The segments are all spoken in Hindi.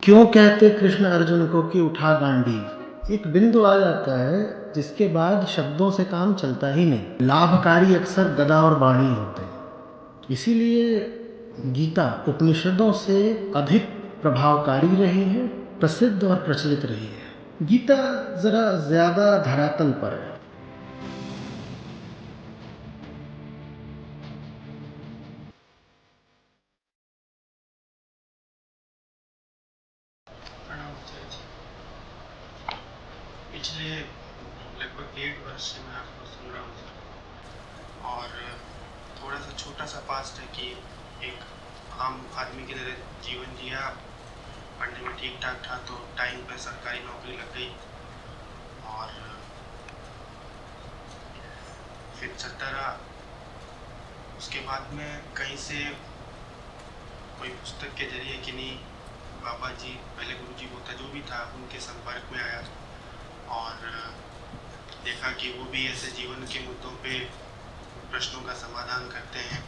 क्यों कहते कृष्ण अर्जुन को कि उठा गांडीव? एक बिंदु आ जाता है जिसके बाद शब्दों से काम चलता ही नहीं। लाभकारी अक्सर गदा और बाणी होते हैं। इसीलिए गीता उपनिषदों से अधिक प्रभावकारी रही है, प्रसिद्ध और प्रचलित रही है। गीता जरा ज्यादा धरातल पर है। प्रणाम आचार्य जी। पिछले लगभग 1.5 वर्ष से मैं आपको सुन रहा हूँ सर, और थोड़ा सा छोटा सा पास्ट है कि एक आम आदमी की तरह जीवन जिया, पढ़ने में ठीक ठाक था तो टाइम पे सरकारी नौकरी लग गई, और फिर चलता रहा। उसके बाद में कहीं से कोई पुस्तक के जरिए कि नहीं, बाबा जी पहले गुरु जी होता जो भी था उनके संपर्क में आया, और देखा कि वो भी ऐसे जीवन के मुद्दों पे प्रश्नों का समाधान करते हैं।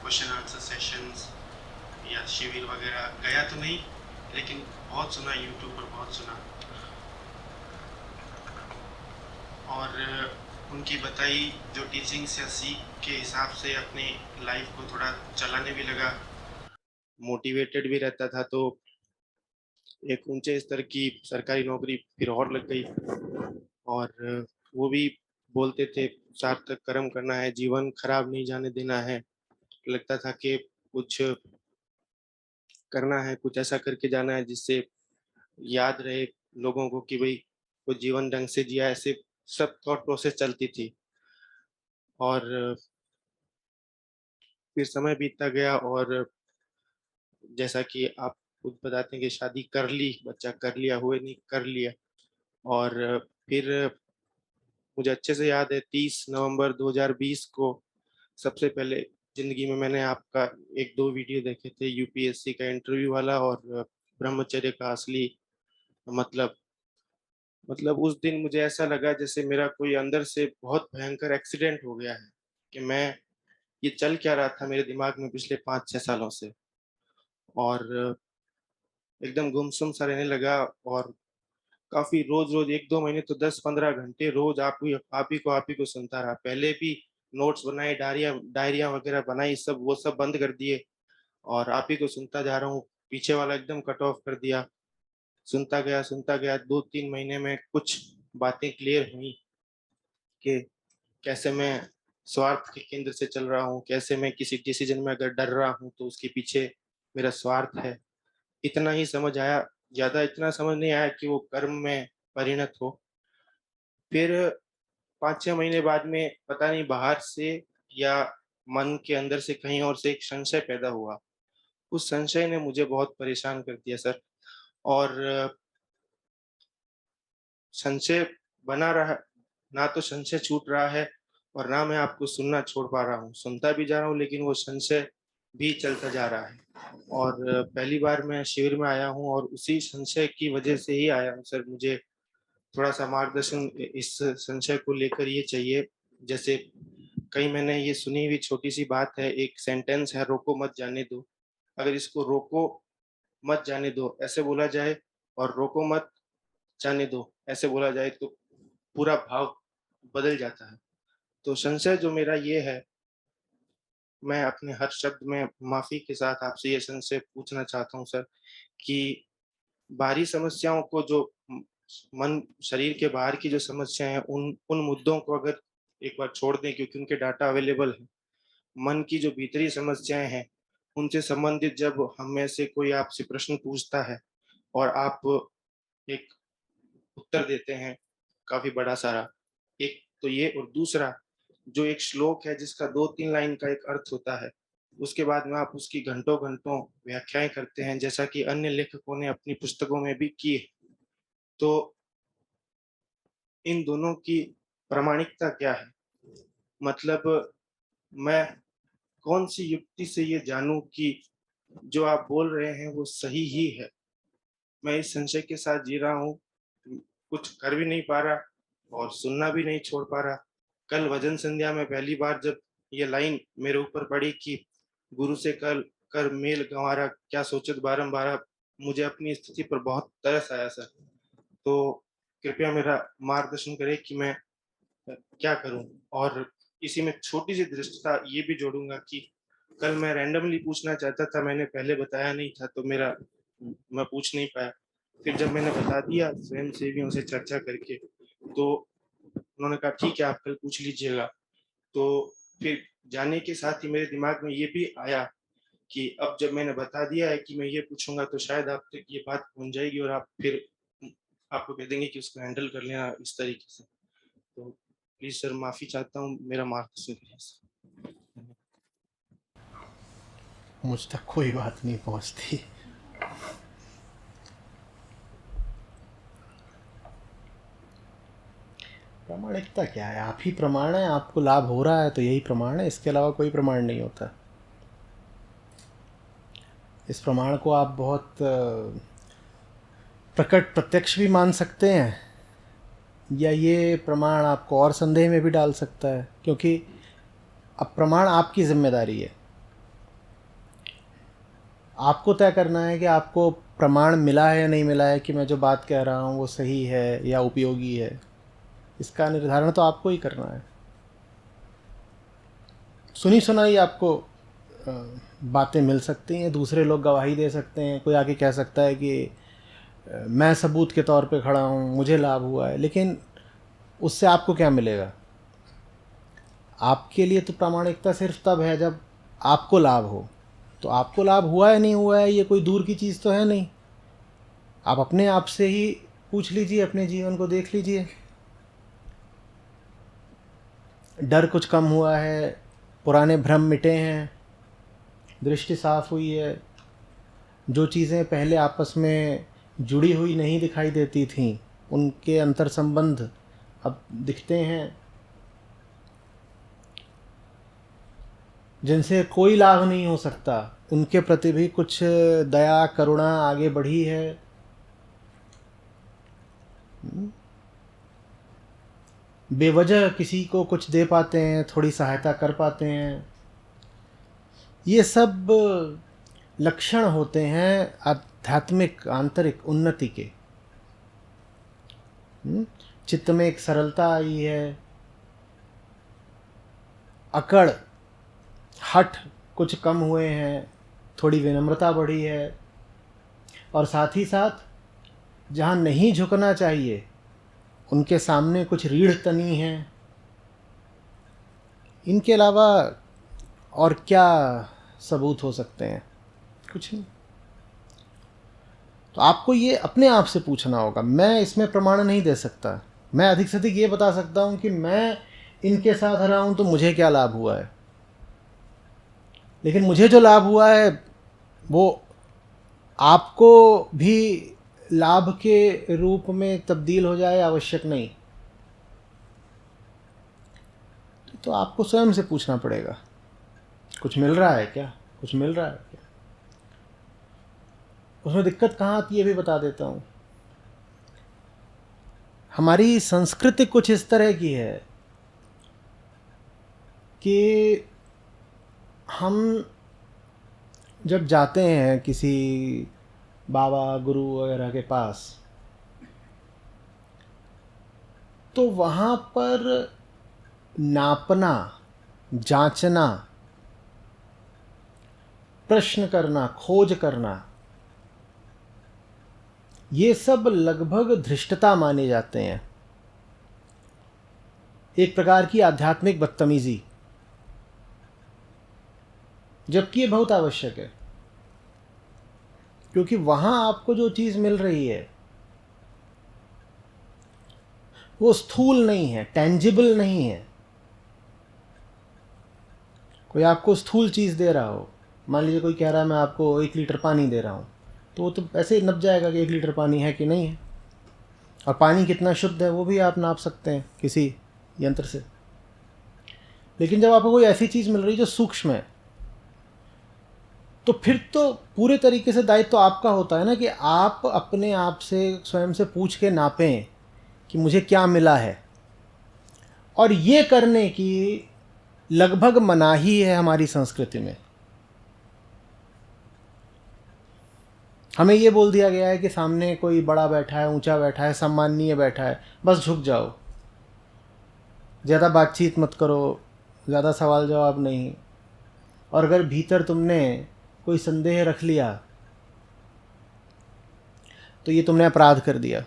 क्वेश्चन आंसर सेशंस या शिविर वगैरह गया तो नहीं, लेकिन बहुत सुना, यूट्यूब पर बहुत सुना, और उनकी बताई जो टीचिंग्स या सीख के हिसाब से अपनी लाइफ को थोड़ा चलाने भी लगा, मोटिवेटेड भी रहता था। तो एक ऊंचे स्तर की सरकारी नौकरी फिर और लग गई, और वो भी बोलते थे सार्थक कर्म करना है, जीवन खराब नहीं जाने देना है। लगता था कि कुछ करना है, कुछ ऐसा करके जाना है जिससे याद रहे लोगों को कि भाई कुछ जीवन ढंग से जिया। ऐसे सब थॉट प्रोसेस चलती थी, और फिर समय बीतता गया, और जैसा कि आप खुद बताते हैं कि शादी कर ली, बच्चा कर लिया, हुए नहीं कर लिया। और फिर मुझे अच्छे से याद है 30 नवंबर 2020 को सबसे पहले जिंदगी में मैंने आपका एक दो वीडियो देखे थे, यूपीएससी का इंटरव्यू वाला और ब्रह्मचर्य का असली मतलब। उस दिन मुझे ऐसा लगा जैसे मेरा कोई अंदर से बहुत भयंकर एक्सीडेंट हो गया है, कि मैं ये चल क्या रहा था मेरे दिमाग में पिछले 5-6 सालों से, और एकदम गुमसुम सा रहने लगा। और काफी रोज रोज 1-2 महीने तो 10-15 घंटे रोज आप ही को सुनता रहा। पहले भी नोट्स बनाए, डायरिया वगैरह बनाई, सब वो सब बंद कर दिए, और आप ही को सुनता जा रहा हूँ। पीछे वाला एकदम कट ऑफ कर दिया, सुनता गया 2-3 महीने में कुछ बातें क्लियर हुई कि कैसे मैं स्वार्थ के केंद्र से चल रहा हूँ, कैसे मैं किसी डिसीजन में अगर डर रहा हूँ तो उसके पीछे मेरा स्वार्थ है। इतना ही समझ आया, ज्यादा इतना समझ नहीं आया कि वो कर्म में परिणत हो। फिर 5-6 महीने बाद में पता नहीं बाहर से या मन के अंदर से कहीं और से एक संशय पैदा हुआ। उस संशय ने मुझे बहुत परेशान कर दिया सर, और संशय बना रहा, ना तो संशय छूट रहा है और ना मैं आपको सुनना छोड़ पा रहा हूँ। सुनता भी जा रहा हूँ लेकिन वो संशय भी चलता जा रहा है। और पहली बार मैं शिविर में आया हूँ और उसी संशय की वजह से ही आया हूँ सर। मुझे थोड़ा सा मार्गदर्शन इस संशय को लेकर ये चाहिए। जैसे कहीं मैंने ये सुनी हुई छोटी सी बात है, एक सेंटेंस है, रोको मत जाने दो। अगर इसको रोको मत जाने दो ऐसे बोला जाए, और रोको मत जाने दो ऐसे बोला जाए, तो पूरा भाव बदल जाता है। तो संशय जो मेरा ये है, मैं अपने हर शब्द में माफी के साथ आपसे ये संशय पूछना चाहता हूँ सर, कि बाहरी समस्याओं को जो मन शरीर के बाहर की जो समस्या है, उन उन मुद्दों को अगर एक बार छोड़ दें, क्योंकि उनके डाटा अवेलेबल है। मन की जो भीतरी समस्याएं हैं उनसे संबंधित जब हम में से कोई आपसे प्रश्न पूछता है और आप एक उत्तर देते हैं काफी बड़ा सारा, एक तो ये, और दूसरा जो एक श्लोक है जिसका 2-3 लाइन का एक अर्थ होता है, उसके बाद में आप उसकी घंटों घंटों व्याख्याएं करते हैं, जैसा कि अन्य लेखकों ने अपनी पुस्तकों में भी की है। तो इन दोनों की प्रामाणिकता क्या है? मतलब मैं कौन सी युक्ति से ये जानूं कि जो आप बोल रहे हैं वो सही ही है? मैं इस संशय के साथ जी रहा हूँ, कुछ कर भी नहीं पा रहा और सुनना भी नहीं छोड़ पा रहा। कल भजन संध्या में पहली बार जब ये लाइन मेरे ऊपर पड़ी कि गुरु से कल कर मेल गंवारा, क्या सोचत बारंबार, मुझे अपनी स्थिति पर बहुत तरस आया सर। तो कृपया मेरा मार्गदर्शन करें कि मैं क्या करूँ? और इसी में छोटी-सी धृष्टता ये भी जोड़ूँगा कि कल मैं रैंडमली पूछना चाहता था, मैंने पहले बताया नहीं था, तो मैं पूछ नहीं पाया। फिर जब मैंने बता दिया स्वयंसेवियों से चर्चा करके, तो उन्होंने कहा ठीक है, आप कल पूछ लीजिएगा। तो फिर जाने के साथ ही मेरे दिमाग में ये भी आया कि अब जब मैंने बता दिया है कि मैं ये पूछूँगा, तो शायद आप तक ये बात पहुँच जाएगी और आप फिर आपको कह देंगे कि उसको हैंडल कर लेना इस तरीके से। तो प्लीज़ सर, माफ़ी चाहता हूँ, मेरा मार्गदर्शन करिए सर। मुझ तक कोई बात नहीं पहुंचती। प्रामाणिकता क्या है? आप ही प्रमाण है। आपको लाभ हो रहा है तो यही प्रमाण है, इसके अलावा कोई प्रमाण नहीं होता। इस प्रमाण को आप बहुत प्रकट प्रत्यक्ष भी मान सकते हैं, या ये प्रमाण आपको और संदेह में भी डाल सकता है, क्योंकि अब प्रमाण आपकी जिम्मेदारी है। आपको तय करना है कि आपको प्रमाण मिला है या नहीं मिला है कि मैं जो बात कह रहा हूँ वो सही है या उपयोगी है। इसका निर्धारण तो आपको ही करना है। सुनी सुनाई आपको बातें मिल सकती हैं, दूसरे लोग गवाही दे सकते हैं, कोई आके कह सकता है कि मैं सबूत के तौर पे खड़ा हूँ, मुझे लाभ हुआ है, लेकिन उससे आपको क्या मिलेगा? आपके लिए तो प्रामाणिकता सिर्फ तब है जब आपको लाभ हो। तो आपको लाभ हुआ है नहीं हुआ है ये कोई दूर की चीज़ तो है नहीं। आप अपने आप से ही पूछ लीजिए, अपने जीवन को देख लीजिए। डर कुछ कम हुआ है, पुराने भ्रम मिटे हैं, दृष्टि साफ हुई है, जो चीज़ें पहले आपस में जुड़ी हुई नहीं दिखाई देती थीं उनके अंतर संबंध अब दिखते हैं। जिनसे कोई लाभ नहीं हो सकता उनके प्रति भी कुछ दया करुणा आगे बढ़ी है। बेवजह किसी को कुछ दे पाते हैं, थोड़ी सहायता कर पाते हैं। ये सब लक्षण होते हैं आध्यात्मिक आंतरिक उन्नति के। चित्त में एक सरलता आई है, अकड़ हठ कुछ कम हुए हैं, थोड़ी विनम्रता बढ़ी है, और साथ ही साथ जहाँ नहीं झुकना चाहिए उनके सामने कुछ रीढ़ तनी है। इनके अलावा और क्या सबूत हो सकते हैं? कुछ नहीं। तो आपको ये अपने आप से पूछना होगा। मैं इसमें प्रमाण नहीं दे सकता। मैं अधिक से अधिक ये बता सकता हूँ कि मैं इनके साथ रहा हूँ तो मुझे क्या लाभ हुआ है, लेकिन मुझे जो लाभ हुआ है वो आपको भी लाभ के रूप में तब्दील हो जाए आवश्यक नहीं। तो आपको स्वयं से पूछना पड़ेगा, कुछ मिल रहा है क्या? कुछ मिल रहा है क्या? उसमें दिक्कत कहाँ आती है भी बता देता हूँ। हमारी संस्कृति कुछ इस तरह की है कि हम जब जाते हैं किसी बाबा गुरु वगैरह के पास, तो वहाँ पर नापना, जांचना, प्रश्न करना, खोज करना, ये सब लगभग धृष्टता माने जाते हैं, एक प्रकार की आध्यात्मिक बदतमीजी, जबकि ये बहुत आवश्यक है। क्योंकि वहां आपको जो चीज मिल रही है वो स्थूल नहीं है, टेंजिबल नहीं है। कोई आपको स्थूल चीज दे रहा हो, मान लीजिए कोई कह रहा है मैं आपको 1 लीटर पानी दे रहा हूं, तो वो तो ऐसे ही नप जाएगा कि 1 लीटर पानी है कि नहीं है। और पानी कितना शुद्ध है वो भी आप नाप सकते हैं किसी यंत्र से। लेकिन जब आपको कोई ऐसी चीज मिल रही है जो सूक्ष्म है, तो फिर तो पूरे तरीके से दायित्व तो आपका होता है ना कि आप अपने आप से स्वयं से पूछ के नापें कि मुझे क्या मिला है। और ये करने की लगभग मनाही है हमारी संस्कृति में। हमें ये बोल दिया गया है कि सामने कोई बड़ा बैठा है, ऊंचा बैठा है, सम्माननीय बैठा है, बस झुक जाओ, ज़्यादा बातचीत मत करो, ज़्यादा सवाल जवाब नहीं। और अगर भीतर तुमने कोई संदेह रख लिया तो ये तुमने अपराध कर दिया,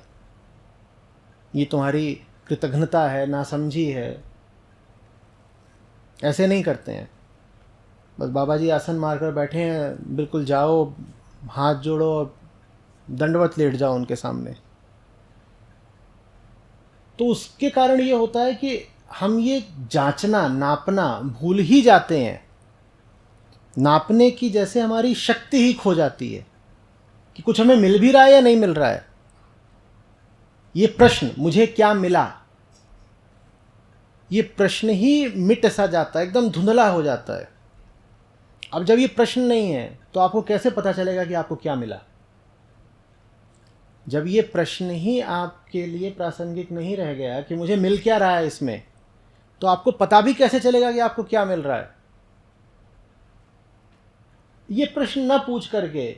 ये तुम्हारी कृतघ्नता है, नासमझी है। ऐसे नहीं करते हैं। बस बाबा जी आसन मारकर बैठे हैं, बिल्कुल जाओ, हाथ जोड़ो, दंडवत लेट जाओ उनके सामने। तो उसके कारण ये होता है कि हम ये जांचना, नापना भूल ही जाते हैं। नापने की जैसे हमारी शक्ति ही खो जाती है कि कुछ हमें मिल भी रहा है या नहीं मिल रहा है। ये प्रश्न, मुझे क्या मिला, ये प्रश्न ही मिट सा जाता है, एकदम धुंधला हो जाता है। अब जब ये प्रश्न नहीं है तो आपको कैसे पता चलेगा कि आपको क्या मिला? जब ये प्रश्न ही आपके लिए प्रासंगिक नहीं रह गया कि मुझे मिल क्या रहा है इसमें, तो आपको पता भी कैसे चलेगा कि आपको क्या मिल रहा है? ये प्रश्न ना पूछ करके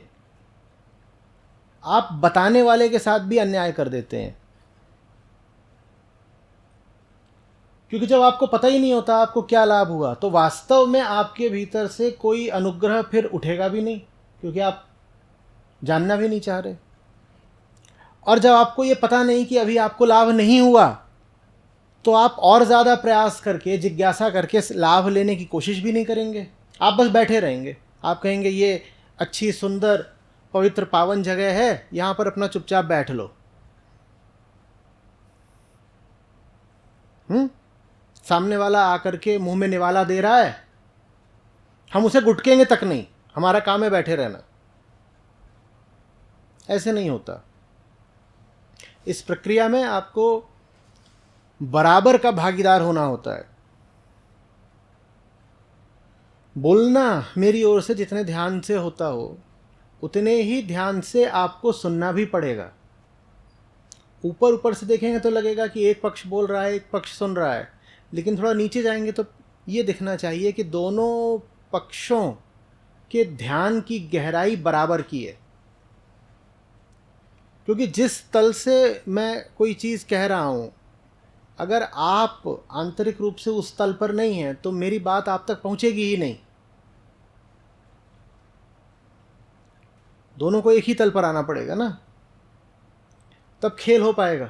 आप बताने वाले के साथ भी अन्याय कर देते हैं, क्योंकि जब आपको पता ही नहीं होता आपको क्या लाभ हुआ, तो वास्तव में आपके भीतर से कोई अनुग्रह फिर उठेगा भी नहीं, क्योंकि आप जानना भी नहीं चाह रहे। और जब आपको ये पता नहीं कि अभी आपको लाभ नहीं हुआ, तो आप और ज़्यादा प्रयास करके, जिज्ञासा करके लाभ लेने की कोशिश भी नहीं करेंगे। आप बस बैठे रहेंगे। आप कहेंगे ये अच्छी, सुंदर, पवित्र, पावन जगह है, यहाँ पर अपना चुपचाप बैठ लो। सामने वाला आकर के मुंह में निवाला दे रहा है, हम उसे गुटकेंगे तक नहीं, हमारा काम है बैठे रहना। ऐसे नहीं होता। इस प्रक्रिया में आपको बराबर का भागीदार होना होता है। बोलना मेरी ओर से जितने ध्यान से होता हो, उतने ही ध्यान से आपको सुनना भी पड़ेगा। ऊपर ऊपर से देखेंगे तो लगेगा कि एक पक्ष बोल रहा है, एक पक्ष सुन रहा है, लेकिन थोड़ा नीचे जाएंगे तो ये दिखना चाहिए कि दोनों पक्षों के ध्यान की गहराई बराबर की है। क्योंकि जिस तल से मैं कोई चीज़ कह रहा हूँ, अगर आप आंतरिक रूप से उस तल पर नहीं हैं तो मेरी बात आप तक पहुँचेगी ही नहीं। दोनों को एक ही तल पर आना पड़ेगा ना, तब खेल हो पाएगा।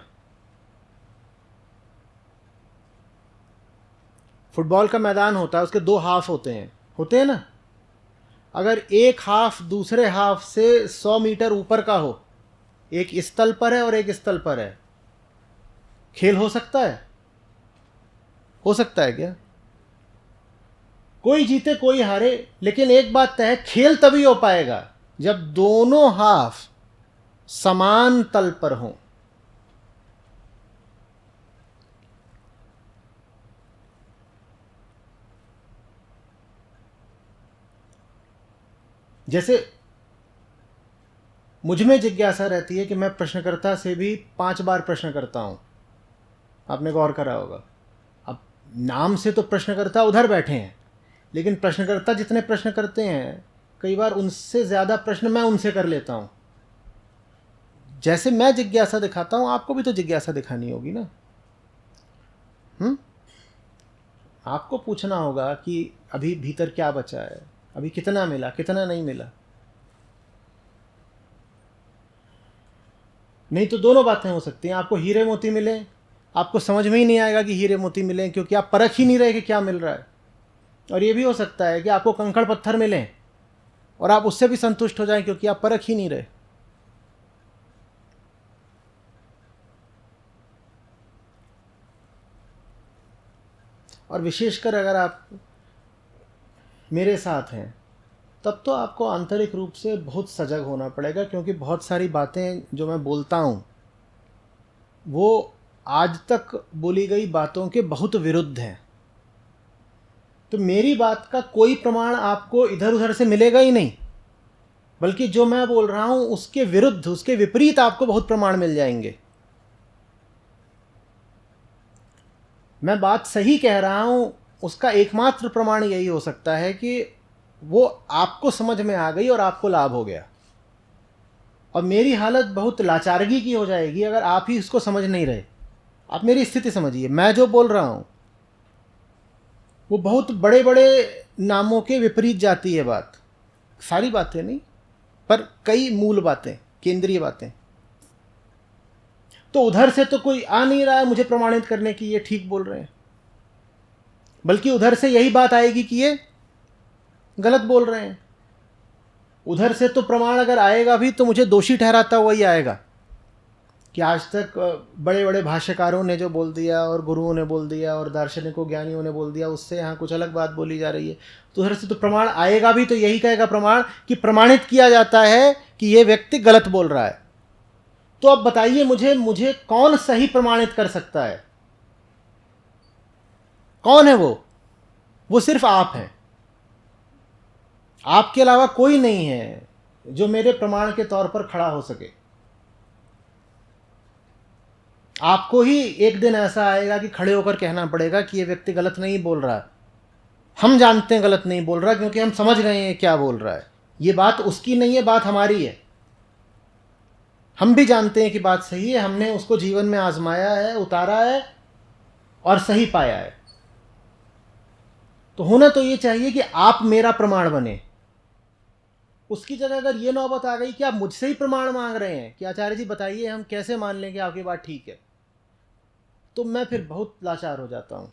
फुटबॉल का मैदान होता है, उसके दो हाफ होते हैं ना। अगर एक हाफ दूसरे हाफ से 100 मीटर ऊपर का हो, एक इस तल पर है और एक इस तल पर है, खेल हो सकता है? हो सकता है क्या? कोई जीते कोई हारे, लेकिन एक बात तय है, खेल तभी हो पाएगा जब दोनों हाफ समान तल पर हों। जैसे मुझ में जिज्ञासा रहती है कि मैं प्रश्नकर्ता से भी 5 बार प्रश्न करता हूं। आपने गौर करा होगा। अब नाम से तो प्रश्नकर्ता उधर बैठे हैं, लेकिन प्रश्नकर्ता जितने प्रश्न करते हैं, कई बार उनसे ज़्यादा प्रश्न मैं उनसे कर लेता हूं। जैसे मैं जिज्ञासा दिखाता हूं, आपको भी तो जिज्ञासा दिखानी होगी ना। आपको पूछना होगा कि अभी भीतर क्या बचा है, अभी कितना मिला, कितना नहीं मिला। नहीं तो दोनों बातें हो सकती हैं। आपको हीरे मोती मिले, आपको समझ में ही नहीं आएगा कि हीरे मोती मिले, क्योंकि आप परख ही नहीं रहे कि क्या मिल रहा है। और ये भी हो सकता है कि आपको कंकड़ पत्थर मिलें और आप उससे भी संतुष्ट हो जाएं, क्योंकि आप परख ही नहीं रहे। और विशेषकर अगर आप मेरे साथ हैं, तब तो आपको आंतरिक रूप से बहुत सजग होना पड़ेगा, क्योंकि बहुत सारी बातें जो मैं बोलता हूँ वो आज तक बोली गई बातों के बहुत विरुद्ध हैं। तो मेरी बात का कोई प्रमाण आपको इधर उधर से मिलेगा ही नहीं, बल्कि जो मैं बोल रहा हूँ उसके विरुद्ध, उसके विपरीत आपको बहुत प्रमाण मिल जाएंगे। मैं बात सही कह रहा हूँ, उसका एकमात्र प्रमाण यही हो सकता है कि वो आपको समझ में आ गई और आपको लाभ हो गया। और मेरी हालत बहुत लाचारगी की हो जाएगी अगर आप ही इसको समझ नहीं रहे। आप मेरी स्थिति समझिए, मैं जो बोल रहा हूँ वो बहुत बड़े बड़े नामों के विपरीत जाती है बात, सारी बातें नहीं पर कई मूल बातें, केंद्रीय बातें। तो उधर से तो कोई आ नहीं रहा है मुझे प्रमाणित करने की ये ठीक बोल रहे हैं, बल्कि उधर से यही बात आएगी कि ये गलत बोल रहे हैं। उधर से तो प्रमाण अगर आएगा भी तो मुझे दोषी ठहराता हुआ ही आएगा कि आज तक बड़े बड़े भाष्यकारों ने जो बोल दिया और गुरुओं ने बोल दिया और दार्शनिकों ज्ञानियों ने बोल दिया उससे यहाँ कुछ अलग बात बोली जा रही है। तो उधर से तो प्रमाण आएगा भी तो यही कहेगा प्रमाण कि प्रमाणित किया जाता है कि ये व्यक्ति गलत बोल रहा है। तो अब बताइए मुझे कौन सही प्रमाणित कर सकता है? कौन है वो सिर्फ आप हैं। आपके अलावा कोई नहीं है जो मेरे प्रमाण के तौर पर खड़ा हो सके। आपको ही एक दिन ऐसा आएगा कि खड़े होकर कहना पड़ेगा कि ये व्यक्ति गलत नहीं बोल रहा। हम जानते हैं गलत नहीं बोल रहा क्योंकि हम समझ रहे हैं क्या बोल रहा है। ये बात उसकी नहीं है, बात हमारी है। हम भी जानते हैं कि बात सही है, हमने उसको जीवन में आजमाया है, उतारा है और सही पाया है। तो होना तो ये चाहिए कि आप मेरा प्रमाण बने। उसकी जगह अगर ये नौबत आ गई कि आप मुझसे ही प्रमाण मांग रहे हैं कि आचार्य जी बताइए हम कैसे मान लें कि आपकी बात ठीक है, तो मैं फिर बहुत लाचार हो जाता हूं।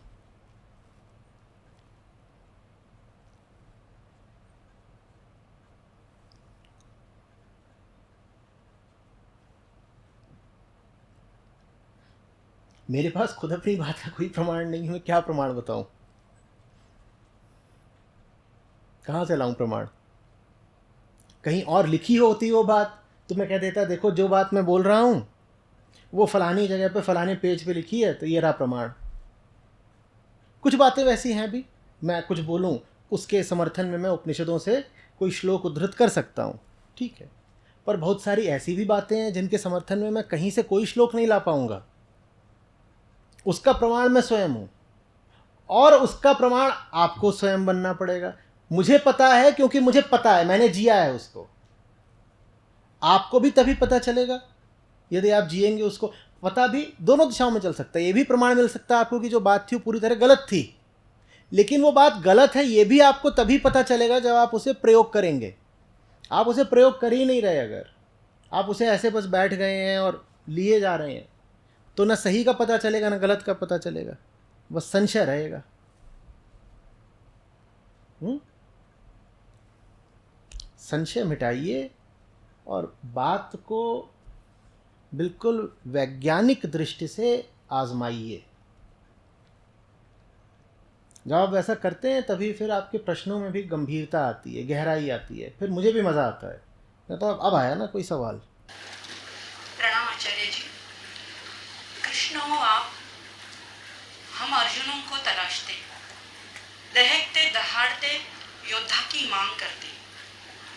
मेरे पास खुद अपनी बात का कोई प्रमाण नहीं है, मैं क्या प्रमाण बताऊं? कहां से लाऊं प्रमाण? कहीं और लिखी होती वो बात तो मैं कह देता देखो जो बात मैं बोल रहा हूं वो फलानी जगह पे फलाने पेज पे लिखी है, तो ये रहा प्रमाण। कुछ बातें वैसी हैं भी, मैं कुछ बोलूं उसके समर्थन में मैं उपनिषदों से कोई श्लोक उद्धृत कर सकता हूं, ठीक है। पर बहुत सारी ऐसी भी बातें हैं जिनके समर्थन में मैं कहीं से कोई श्लोक नहीं ला पाऊंगा। उसका प्रमाण मैं स्वयं हूं और उसका प्रमाण आपको स्वयं बनना पड़ेगा। मुझे पता है क्योंकि मुझे पता है, मैंने जिया है उसको। आपको भी तभी पता चलेगा यदि आप जिएंगे उसको। पता भी दोनों दिशाओं में चल सकता है। ये भी प्रमाण मिल सकता है आपको कि जो बात थी वो पूरी तरह गलत थी, लेकिन वो बात गलत है ये भी आपको तभी पता चलेगा जब आप उसे प्रयोग करेंगे। आप उसे प्रयोग कर ही नहीं रहे, अगर आप उसे ऐसे बस बैठ गए हैं और लिए जा रहे हैं तो ना सही का पता चलेगा ना गलत का पता चलेगा, बस संशय रहेगा। संशय मिटाइए और बात को बिल्कुल वैज्ञानिक दृष्टि से आजमाइए। जब आप ऐसा करते हैं तभी फिर आपके प्रश्नों में भी गंभीरता आती है, गहराई आती है, फिर मुझे भी मज़ा आता है। नहीं तो अब आया ना कोई सवाल। प्रणाम आचार्य जी। कृष्ण हो आप, हम अर्जुनों को तलाशते, दहकते दहाड़ते योद्धा की मांग करते।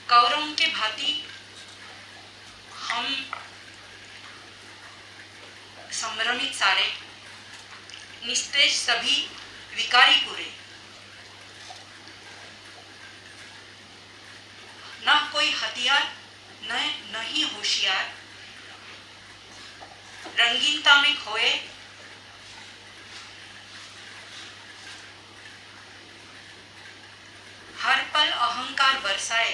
कौरवों के भांति हम संभ्रमित सारे, निस्तेज सभी विकारी पूरे। न कोई हथियार न ही होशियार, रंगीनता में खोए हर पल अहंकार बरसाए।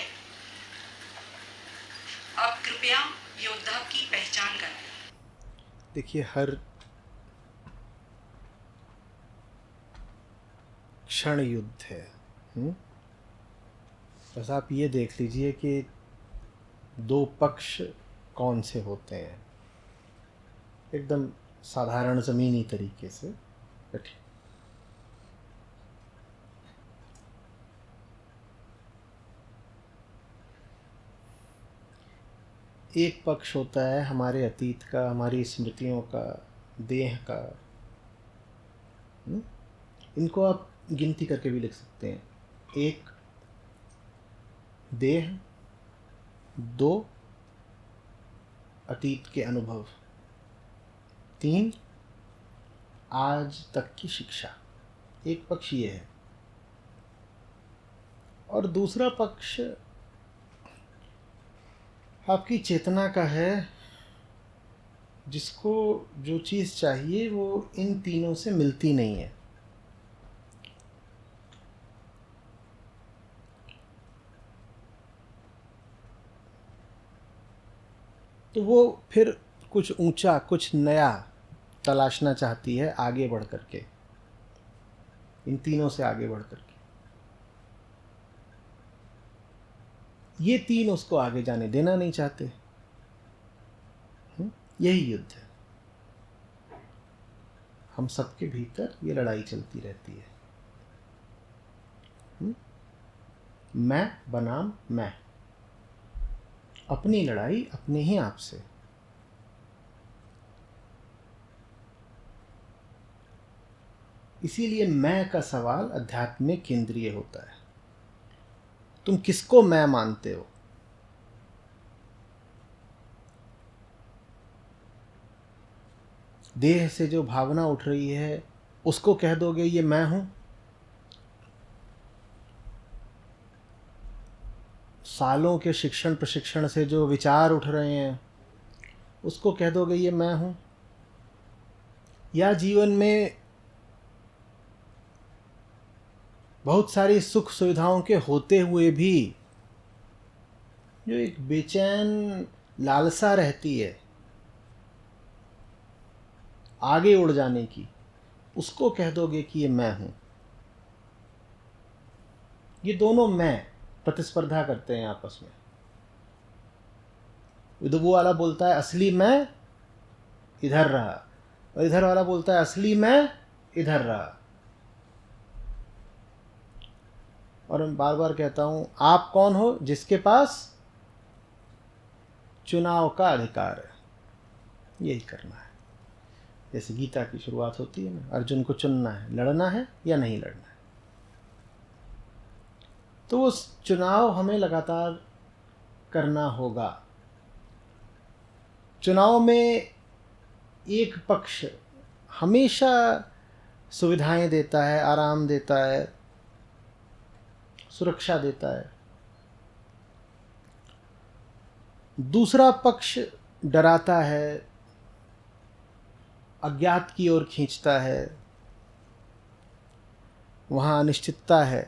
अब कृपया योद्धा की पहचान करें। देखिए हर क्षण युद्ध है। बस आप ये देख लीजिए कि दो पक्ष कौन से होते हैं, एकदम साधारण ज़मीनी तरीके से बैठिए। एक पक्ष होता है हमारे अतीत का, हमारी स्मृतियों का, देह का। इनको आप गिनती करके भी लिख सकते हैं। एक देह, दो अतीत के अनुभव, तीन आज तक की शिक्षा। एक पक्ष ये है और दूसरा पक्ष आपकी चेतना का है, जिसको जो चीज़ चाहिए वो इन तीनों से मिलती नहीं है। तो वो फिर कुछ ऊंचा, कुछ नया तलाशना चाहती है आगे बढ़ करके, इन तीनों से आगे बढ़ करके। ये तीन उसको आगे जाने देना नहीं चाहते। यही युद्ध है। हम सबके भीतर ये लड़ाई चलती रहती है। मैं बनाम मैं, अपनी लड़ाई अपने ही आप से। इसीलिए मैं का सवाल अध्यात्म में केंद्रीय होता है। तुम किसको मैं मानते हो? देह से जो भावना उठ रही है उसको कह दोगे ये मैं हूं? सालों के शिक्षण प्रशिक्षण से जो विचार उठ रहे हैं उसको कह दोगे ये मैं हूं? या जीवन में बहुत सारी सुख सुविधाओं के होते हुए भी जो एक बेचैन लालसा रहती है आगे उड़ जाने की, उसको कह दोगे कि ये मैं हूं? ये दोनों मैं प्रतिस्पर्धा करते हैं आपस में। वो वाला बोलता है असली मैं इधर रहा, और इधर वाला बोलता है असली मैं इधर रहा। और मैं बार बार कहता हूं, आप कौन हो? जिसके पास चुनाव का अधिकार है। यही करना है। जैसे गीता की शुरुआत होती है ना, अर्जुन को चुनना है, लड़ना है या नहीं लड़ना है। तो उस चुनाव हमें लगातार करना होगा। चुनाव में एक पक्ष हमेशा सुविधाएं देता है, आराम देता है, सुरक्षा देता है। दूसरा पक्ष डराता है, अज्ञात की ओर खींचता है, वहां अनिश्चितता है।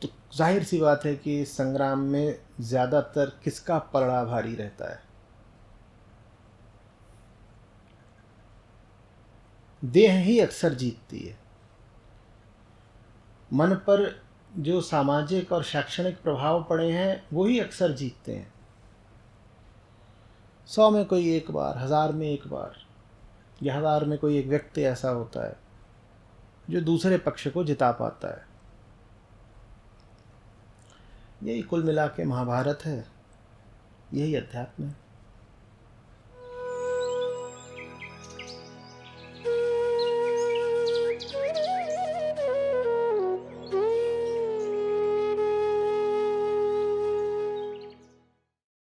तो जाहिर सी बात है कि इस संग्राम में ज्यादातर किसका पलड़ा भारी रहता है? देह ही अक्सर जीतती है। मन पर जो सामाजिक और शैक्षणिक प्रभाव पड़े हैं वो ही अक्सर जीतते हैं। 100 में कोई एक बार, 1000 में एक बार, या 1000 में कोई एक व्यक्ति ऐसा होता है जो दूसरे पक्ष को जिता पाता है। यही कुल मिला के महाभारत है, यही अध्यात्म है।